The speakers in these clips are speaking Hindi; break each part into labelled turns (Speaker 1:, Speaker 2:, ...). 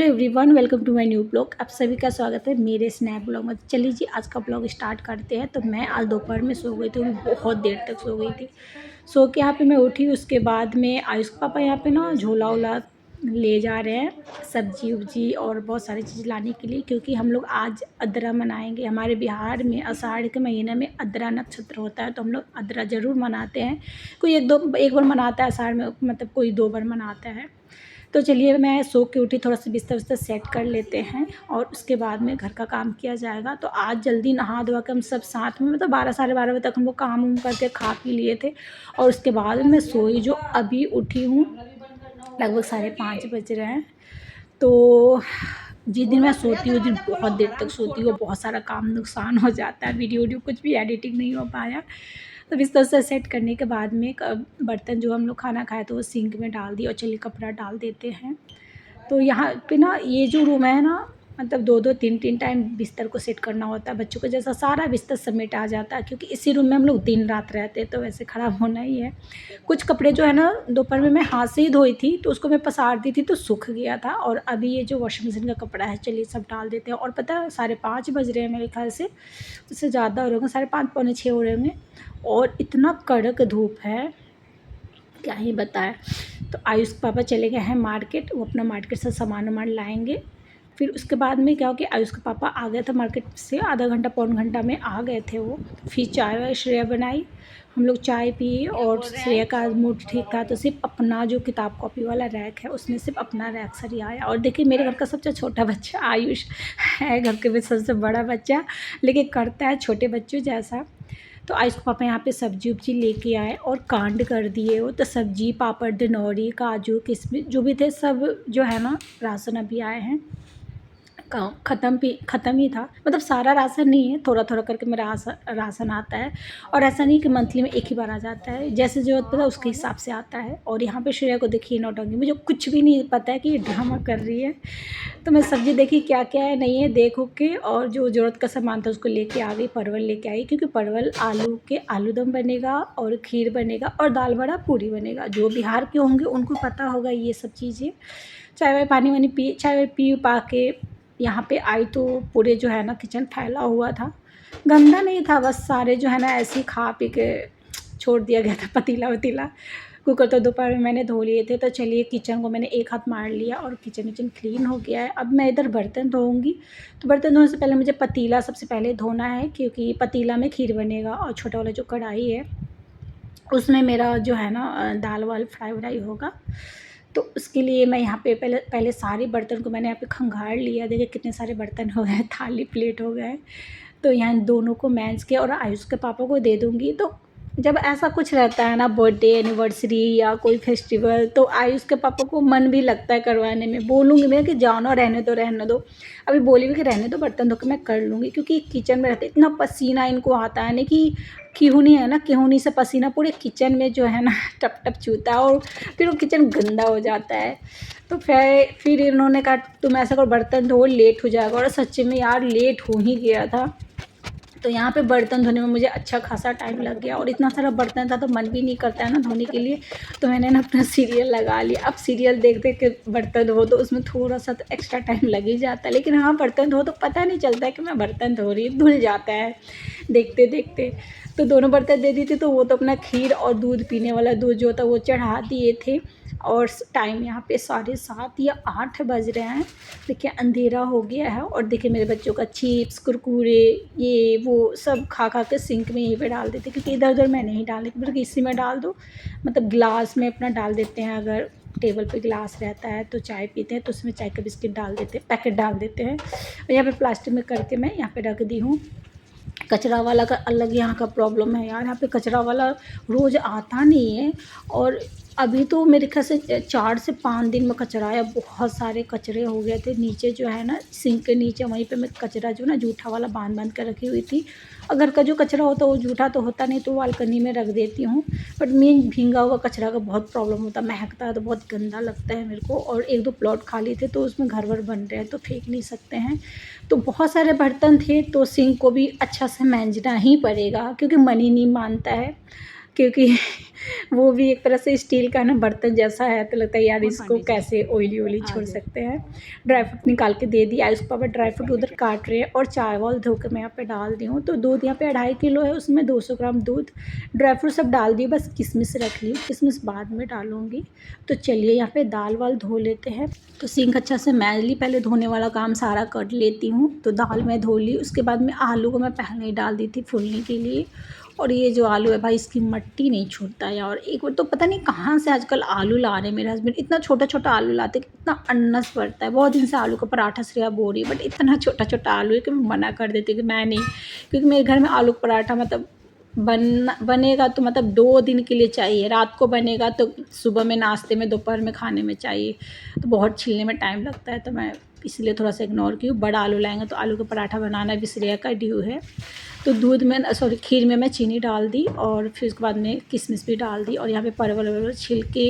Speaker 1: Everyone, welcome to my new blog. आप सभी का स्वागत है मेरे स्नैप ब्लॉग में। चलिए जी, आज का ब्लॉग स्टार्ट करते हैं। तो मैं आज दोपहर में सो गई थी, बहुत देर तक सो गई थी। सो के यहाँ पे मैं उठी, उसके बाद में आयुष के पापा यहाँ पे ना झोला वोला ले जा रहे हैं, सब्जी उब्जी और बहुत सारी चीज़ लाने के लिए, क्योंकि हम लोग आज अद्रा मनाएंगे। हमारे बिहार में आषाढ़ के महीने में अद्रा नक्षत्र होता है, तो हम लोग अद्रा ज़रूर मनाते हैं। कोई एक बार मनाता है आषाढ़ में, मतलब कोई 2 बार मनाता है। तो चलिए, मैं सो के उठी, थोड़ा सा बिस्तर विस्तर सेट कर लेते हैं और उसके बाद में घर का काम किया जाएगा। तो आज जल्दी नहा धोवा के हम सब साथ में, मतलब 12 साढ़े 12 बजे तक हम लोग काम उम करके खा पी लिए थे। और उसके बाद मैं सोई, जो अभी उठी हूँ, लगभग 5:30 बज रहे हैं। तो जिस दिन मैं सोती हूँ उस दिन बहुत देर तक सोती हूँ, बहुत सारा काम नुकसान हो जाता है, वीडियो कुछ भी एडिटिंग नहीं हो पाया। तो बिस्तर से सेट करने के बाद में बर्तन जो हम लोग खाना खाए तो वो सिंक में डाल दिए, और चलिए कपड़ा डाल देते हैं। तो यहाँ पे ना, ये जो रूम है ना, मतलब 2-2 3-3 टाइम बिस्तर को सेट करना होता है। बच्चों को जैसा सारा बिस्तर समेट आ जाता है, क्योंकि इसी रूम में हम लोग दिन रात रहते हैं, तो वैसे ख़राब होना ही है। कुछ कपड़े जो है ना, दोपहर में मैं हाथ से ही धोई थी, तो उसको मैं पसार दी थी तो सूख गया था। और अभी ये जो वॉशिंग मशीन का कपड़ा है, चलिए सब डाल देते हैं। और पता है 5:30 बज रहे हैं मेरे ख्याल से, उससे ज़्यादा हो रहे होंगे, 5:30 पौने 6 हो रहे होंगे। और इतना कड़क धूप है, क्या ही बताएं। तो आयुष के पापा चले गए हैं मार्केट, वो अपना मार्केट से सामान वामान लाएंगे। फिर उसके बाद में क्या हो कि आयुष के पापा आ गए थे मार्केट से, आधा घंटा पौन घंटा में आ गए थे वो। फिर चाय वाय श्रेया बनाई, हम लोग चाय पिए। और श्रेया का मूड ठीक था, तो सिर्फ अपना जो किताब कॉपी वाला रैक है उसमें सिर्फ अपना रैक सरियाया। और देखिए, मेरे घर का सबसे छोटा बच्चा आयुष है, घर के भी सबसे बड़ा बच्चा, लेकिन करता है छोटे बच्चों जैसा। तो आयुष के पापा यहाँ पे सब्जी उब्जी लेके आए और कांड कर दिए वो। तो सब्जी, पापड़, दिनौरी, काजू, किशमिश जो भी थे सब, जो है ना, राशन अभी आए हैं। काम ख़त्म ही था, मतलब सारा राशन नहीं है, थोड़ा थोड़ा करके मेरा राशन आता है। और ऐसा नहीं कि मंथली में एक ही बार आ जाता है, जैसे ज़रूरत पड़ता है उसके हिसाब से आता है। और यहाँ पे श्रेया को देखिए नौटंकी, मुझे कुछ भी नहीं पता है कि ये ड्रामा कर रही है। तो मैं सब्ज़ी देखी क्या क्या है नहीं है देख उख के, और जो ज़रूरत का सामान था उसको लेके आ गई। परवल लेके आई, क्योंकि परवल आलू के आलूदम बनेगा, और खीर बनेगा, और दाल बड़ा पूरी बनेगा। जो बिहार के होंगे उनको पता होगा ये सब चीज़ें। चाय वाय पानी वानी पी, चाय वाय पी पा के यहाँ पे आई, तो पूरे जो है ना किचन फैला हुआ था। गंदा नहीं था, बस सारे जो है ना ऐसे ही खा पी के छोड़ दिया गया था। पतीला वतीला, कुकर तो दोपहर में मैंने धो लिए थे। तो चलिए, किचन को मैंने एक हाथ मार लिया और किचन विचन क्लीन हो गया है। अब मैं इधर बर्तन धोऊंगी। तो बर्तन धोने से पहले मुझे पतीला सबसे पहले धोना है, क्योंकि पतीला में खीर बनेगा। और छोटा वाला जो कढ़ाई है उसमें मेरा जो है ना दाल वाल फ्राई व्राई होगा। तो उसके लिए मैं यहाँ पे पहले सारे बर्तन को मैंने यहाँ पे खंगाल लिया। देखिए कितने सारे बर्तन हो गए, थाली प्लेट हो गए। तो यहाँ दोनों को मैंज के और आयुष के पापा को दे दूँगी। तो जब ऐसा कुछ रहता है ना, बर्थडे एनिवर्सरी या कोई फेस्टिवल, तो आयुष के पापा को मन भी लगता है करवाने में। बोलूँगी मैं कि जाओ ना, रहने दो रहने दो। अभी बोली भी कि रहने दो, बर्तन धो के मैं कर लूँगी, क्योंकि किचन में रहते इतना पसीना इनको आता है ना, कि खिहुनी है ना, खिहुनी से पसीना पूरे किचन में जो है ना टप टप चूता है, और फिर वो किचन गंदा हो जाता है। तो फिर इन्होंने कहा तुम ऐसा करो, बर्तन धो, लेट हो जाएगा। और सच्ची में यार लेट हो ही गया था। तो यहाँ पे बर्तन धोने में मुझे अच्छा खासा टाइम लग गया, और इतना सारा बर्तन था तो मन भी नहीं करता है ना धोने के लिए। तो मैंने ना अपना सीरियल लगा लिया। अब सीरियल देख देख के बर्तन धो, तो उसमें थोड़ा सा तो एक्स्ट्रा टाइम लग ही जाता है। लेकिन हाँ, बर्तन धो तो पता नहीं चलता है कि मैं बर्तन धो रही हूँ, धुल जाता है देखते देखते। तो दोनों बर्तन दे दी थी, तो वो तो अपना खीर और दूध, पीने वाला दूध जो था वो चढ़ा दिए थे। और टाइम यहाँ पे 7:30 या 8 बज रहे हैं। देखिए अंधेरा हो गया है, और देखिए मेरे बच्चों का चिप्स, कुरकुरे, ये वो सब खा खा के सिंक में यहीं पे डाल देते, क्योंकि इधर उधर मैं नहीं डालती, बल्कि इसी में डाल दो। मतलब गिलास में अपना डाल देते हैं, अगर टेबल पे गिलास रहता है तो चाय पीते हैं तो उसमें चाय का बिस्किट डाल देते हैं, पैकेट डाल देते हैं। और यहाँ पे प्लास्टिक में करके मैं यहाँ पे रख दी हूँ। कचरा वाला का अलग यहाँ का प्रॉब्लम है यार, यहाँ पे कचरा वाला रोज़ आता नहीं है। और अभी तो मेरे ख्याल से 4 से 5 दिन में कचरा आया। बहुत सारे कचरे हो गए थे नीचे, जो है ना सिंक के नीचे, वहीं पे मैं कचरा जो ना जूठा वाला बांध बांध कर रखी हुई थी। अगर का जो कचरा होता है वो जूठा तो होता नहीं, तो बालकनी में रख देती हूँ। बट मेन भींगा हुआ कचरा का बहुत प्रॉब्लम होता है, महकता है, तो बहुत गंदा लगता है मेरे को। और 1-2 प्लॉट खाली थे तो उसमें घर वर बन रहे हैं, तो फेंक नहीं सकते हैं। तो बहुत सारे बर्तन थे, तो सिंक को भी अच्छा से मांजना ही पड़ेगा, क्योंकि मन ही नहीं मानता है क्योंकि वो भी एक तरह से स्टील का ना बर्तन जैसा है, तो लगता है यार इसको कैसे ऑयली ऑयली छोड़ सकते हैं। ड्राई फ्रूट निकाल के दे दिया, उसके बाद ड्राई फ्रूट उधर काट रहे हैं और चावल धो के मैं यहाँ पे डाल दी हूँ। तो दूध यहाँ पे 2.5 किलो है, उसमें 200 ग्राम दूध, ड्राई फ्रूट सब डाल दिए, बस किशमिश रख ली, किशमिश बाद में डालूँगी। तो चलिए यहाँ पे दाल वाल धो लेते हैं। तो सिंक अच्छा से मैज ली, पहले धोने वाला काम सारा कर लेती हूँ। तो दाल मैं धो ली, उसके बाद में आलू को मैं पहले ही डाल दी थी फूलने के लिए। और ये जो आलू है भाई, इसकी मट्टी नहीं छूटता है। और एक बार तो पता नहीं कहाँ से आजकल आलू ला रहे हैं मेरे हस्बैंड, इतना छोटा छोटा आलू लाते, इतना अन्नस पड़ता है। बहुत दिन से आलू का पराठा श्रेया बोल रही है, बट इतना छोटा छोटा आलू है कि मैं मना कर देती हूँ कि मैं नहीं, क्योंकि मेरे घर में आलू का पराठा मतलब बनेगा तो मतलब 2 दिन के लिए चाहिए। रात को बनेगा तो सुबह में नाश्ते में, दोपहर में खाने में चाहिए, तो बहुत छिलने में टाइम लगता है। तो मैं इसलिए थोड़ा सा इग्नोर की हूँ। बड़ा आलू लाएंगे तो आलू का पराठा बनाना भी श्रेया का ड्यू है। तो दूध में खीर में मैं चीनी डाल दी और फिर उसके बाद में किशमिश भी डाल दी। और यहाँ पे परवल वरवल छिल के,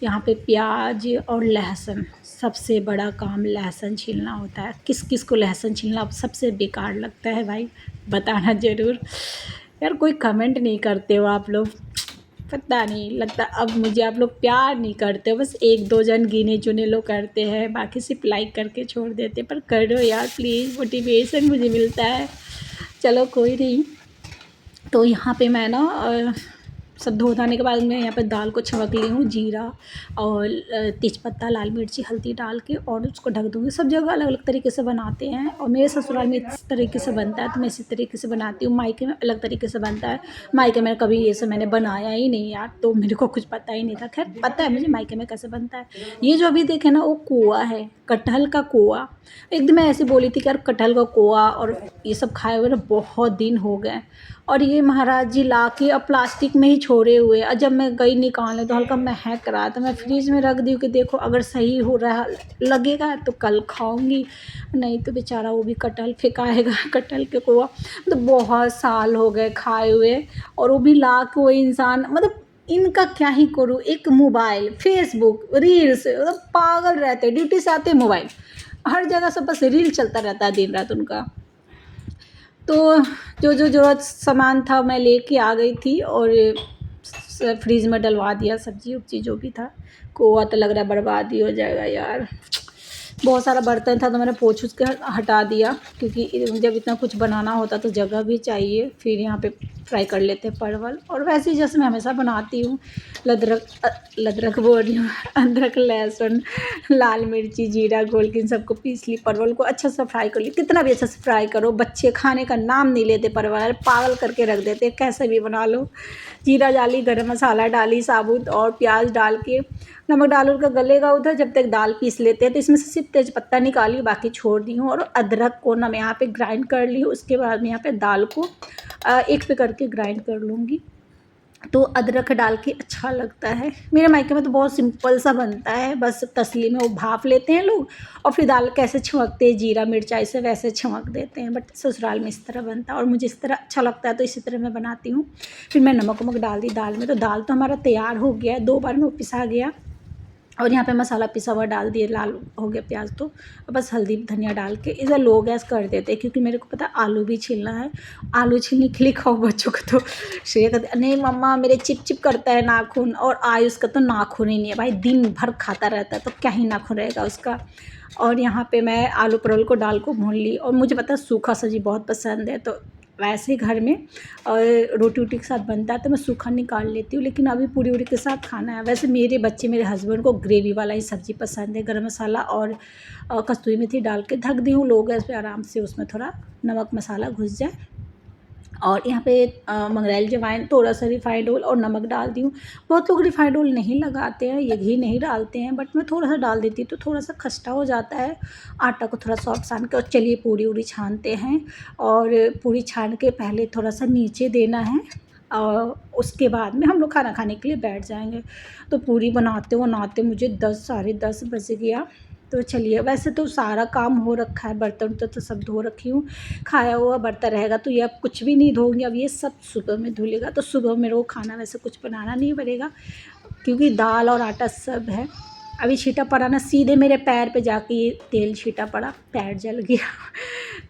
Speaker 1: यहाँ पे प्याज और लहसुन, सबसे बड़ा काम लहसुन छीलना होता है। किस किस को लहसुन छीलना सबसे बेकार लगता है भाई, बताना ज़रूर यार। कोई कमेंट नहीं करते हो आप लोग, पता नहीं लगता अब मुझे आप लोग प्यार नहीं करते हो। बस 1-2 जन गिने चुने लोग करते हैं, बाकी सिर्फ लाइक करके छोड़ देते। पर करो यार प्लीज़, मोटिवेशन मुझे मिलता है। चलो कोई नहीं। तो यहाँ पे मैं ना सब धो धाने के बाद मैं यहाँ पे दाल को छौंक ली हूँ, जीरा और तेज़पत्ता, लाल मिर्ची, हल्दी डाल के, और उसको ढक दूँगी। सब जगह अलग अलग तरीके से बनाते हैं, और मेरे ससुराल में इस तरीके से बनता है तो मैं इसी तरीके से बनाती हूँ। मायके में अलग तरीके से बनता है, मायके में कभी ये सब मैंने बनाया ही नहीं यार, तो मेरे को कुछ पता ही नहीं था। खैर पता है मुझे मायके में कैसे बनता है। ये जो अभी देखे ना, वो कोआ है, कटहल का कोआ। एक दिन मैं ऐसे बोली थी कि यार कटहल का कोआ और ये सब खाए हुए ना बहुत दिन हो गए, और ये महाराज जी ला के अब प्लास्टिक में ही छोड़े हुए। और जब मैं गई निकालने तो हल्का महक रहा था, मैं फ्रिज में रख दी कि देखो अगर सही हो रहा लगेगा तो कल खाऊंगी, नहीं तो बेचारा वो भी कटहल फेंकाएगा। कटहल के कोआ मतलब बहुत साल हो गए खाए हुए, और वो भी ला के वो इंसान, मतलब इनका क्या ही करूँ। एक मोबाइल, फेसबुक, रील्स, मतलब पागल रहते, ड्यूटी से आते मोबाइल, हर जगह से बस रील चलता रहता है दिन रात उनका। तो जो जो ज़रूरत सामान था मैं लेके आ गई थी, और फ्रीज़ में डलवा दिया, सब्ज़ी उब्जी जो भी था। कोआ तो लग रहा है बर्बाद ही हो जाएगा यार। बहुत सारा बर्तन था तो मैंने पोंछ उछ के हटा दिया, क्योंकि जब इतना कुछ बनाना होता तो जगह भी चाहिए। फिर यहाँ पे फ्राई कर लेते हैं परवल, और वैसे ही जैसे मैं हमेशा बनाती हूँ, लदरक बोल रही हूँ, अदरक, लहसुन, लाल मिर्ची, जीरा घोल के इन सबको पीस ली, परवल को अच्छा सा फ्राई कर ली। कितना भी अच्छा से फ्राई करो, बच्चे खाने का नाम नहीं लेते परवल, अरे पागल करके रख देते, कैसे भी बना लो। जीरा डाली, गरम मसाला डाली साबुत, और प्याज डाल के नमक डाल उनका गलेगा उधर, जब तक दाल पीस लेते हैं। तो इसमें से सिर्फ तेज़पत्ता निकाली, बाकी छोड़ दी हूँ। और अदरक को ना मैं यहाँ पे ग्राइंड कर ली हूँ, उसके बाद मैं यहाँ पे दाल को एक पे करके ग्राइंड कर लूँगी। तो अदरक डाल के अच्छा लगता है। मेरे मायके में तो बहुत सिंपल सा बनता है, बस तसली में वो भाप लेते हैं लोग, और फिर दाल कैसे छौंकते हैं जीरा मिर्चाई से वैसे छौंक देते हैं। बट ससुराल में इस तरह बनता है, और मुझे इस तरह अच्छा लगता है, तो इसी तरह मैं बनाती हूँ। फिर मैं नमक वमक डाल दी दाल में, तो दाल तो हमारा तैयार हो गया, 2 बार में वो पिसा गया। और यहाँ पे मसाला पिसा हुआ डाल दिए, लाल हो गया प्याज, तो बस हल्दी धनिया डाल के इधर लो गैस कर देते हैं, क्योंकि मेरे को पता है आलू भी छीलना है। आलू छीलने के लिए खाओ बच्चों को, तो श्रेया कहते नहीं मम्मा मेरे चिप चिप करता है नाखून, और आयुष का तो नाखून ही नहीं है भाई, दिन भर खाता रहता है, तो क्या ही नाखून रहेगा उसका। और यहाँ पे मैं आलू परवल को दाल को भून ली, और मुझे पता है सूखा सब्जी बहुत पसंद है, तो वैसे ही घर में और रोटी वोटी के साथ बनता है तो मैं सूखा निकाल लेती हूँ, लेकिन अभी पूरी वूरी के साथ खाना है। वैसे मेरे बच्चे, मेरे हस्बैंड को ग्रेवी वाला ही सब्ज़ी पसंद है, गरम मसाला और कस्तूरी मेथी डाल के ढक दी हूँ, लो गैस पे आराम से, उसमें थोड़ा नमक मसाला घुस जाए। और यहाँ पे मंगरेल जवाइन, थोड़ा सा रिफाइंड ऑयल और नमक डाल दी हूँ। बहुत लोग रिफाइंड ऑयल नहीं लगाते हैं, ये घी नहीं डालते हैं, बट मैं थोड़ा सा डाल देती हूँ, तो थोड़ा सा खस्ता हो जाता है। आटा को थोड़ा सॉफ्ट सान के, और चलिए पूरी वूरी छानते हैं। और पूरी छान के पहले थोड़ा सा नीचे देना है, और उसके बाद में हम लोग खाना खाने के लिए बैठ जाएंगे। तो पूरी बनाते बनाते मुझे 10 साढ़े 10 बज गया। तो चलिए, वैसे तो सारा काम हो रखा है, बर्तन तो सब धो रखी हूँ, खाया हुआ बर्तन रहेगा तो ये अब कुछ भी नहीं धोऊंगी, अब ये सब सुबह में धुलेगा। तो सुबह मेरे को खाना वैसे कुछ बनाना नहीं पड़ेगा, क्योंकि दाल और आटा सब है। अभी छींटा पड़ा ना, सीधे मेरे पैर पे जाके ये तेल छींटा पड़ा, पैर जल गया।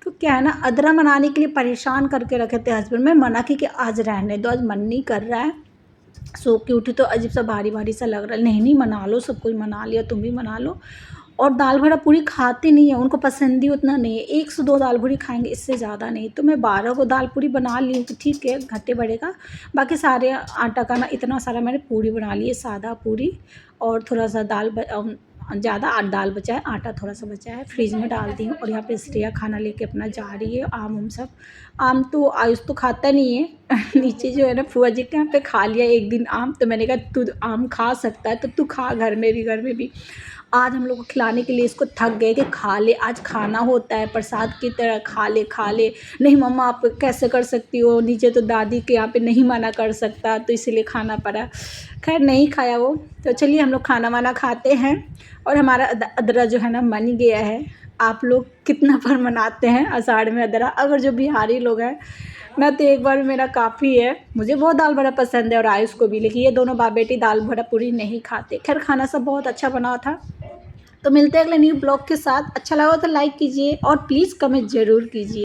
Speaker 1: तो क्या है ना, अदरा बनाने के लिए परेशान करके रखे थे हस्बैंड, मैं मना की कि आज रहने दो, आज मन नहीं कर रहा है। सो के उठी तो अजीब सा भारी भारी सा लग रहा है। नहीं नहीं, मना लो, सब कोई मना लिया, तुम भी मना लो। और दाल भरा पूरी खाते नहीं है, उनको पसंद ही उतना नहीं है, 1 से 2 दाल पूरी खाएंगे, इससे ज़्यादा नहीं। तो मैं 12 को दाल पूरी बना ली हूँ कि ठीक है, घटे बढ़े का। बाकी सारे आटा का ना इतना सारा मैंने पूरी बना ली है, सादा पूरी। और थोड़ा सा ज़्यादा दाल बचा है, आटा थोड़ा सा बचा है, फ्रिज में डाल दी हूँ। और यहाँ पे श्रेया खाना लेके अपना जा रही है। आम उम सब, आम तो आयुष तो खाता नहीं है नीचे जो है ना फूआ जी के यहाँ पे खा लिया एक दिन आम, तो मैंने कहा तू आम खा सकता है तो तू खा, घर में भी। आज हम लोग को खिलाने के लिए इसको थक गए कि खा ले, आज खाना होता है प्रसाद की तरह, खा ले खा ले। नहीं मम्मा आप कैसे कर सकती हो, नीचे तो दादी के यहाँ पे नहीं मना कर सकता, तो इसीलिए खाना पड़ा। खैर नहीं खाया वो। तो चलिए हम लोग खाना वाना खाते हैं। और हमारा अदरा जो है ना मन गया है। आप लोग कितना पर मनाते हैं आषाढ़ में अदरा? अगर जो बिहारी लोग हैं, मैं तो एक बार में मेरा काफ़ी है। मुझे बहुत दाल बड़ा पसंद है और आयुष को भी, लेकिन ये दोनों बाप बेटी दाल बड़ा पूरी नहीं खाते। खैर खाना सब बहुत अच्छा बना था। तो मिलते हैं अगले न्यू ब्लॉग के साथ। अच्छा लगा तो लाइक कीजिए और प्लीज़ कमेंट ज़रूर कीजिए।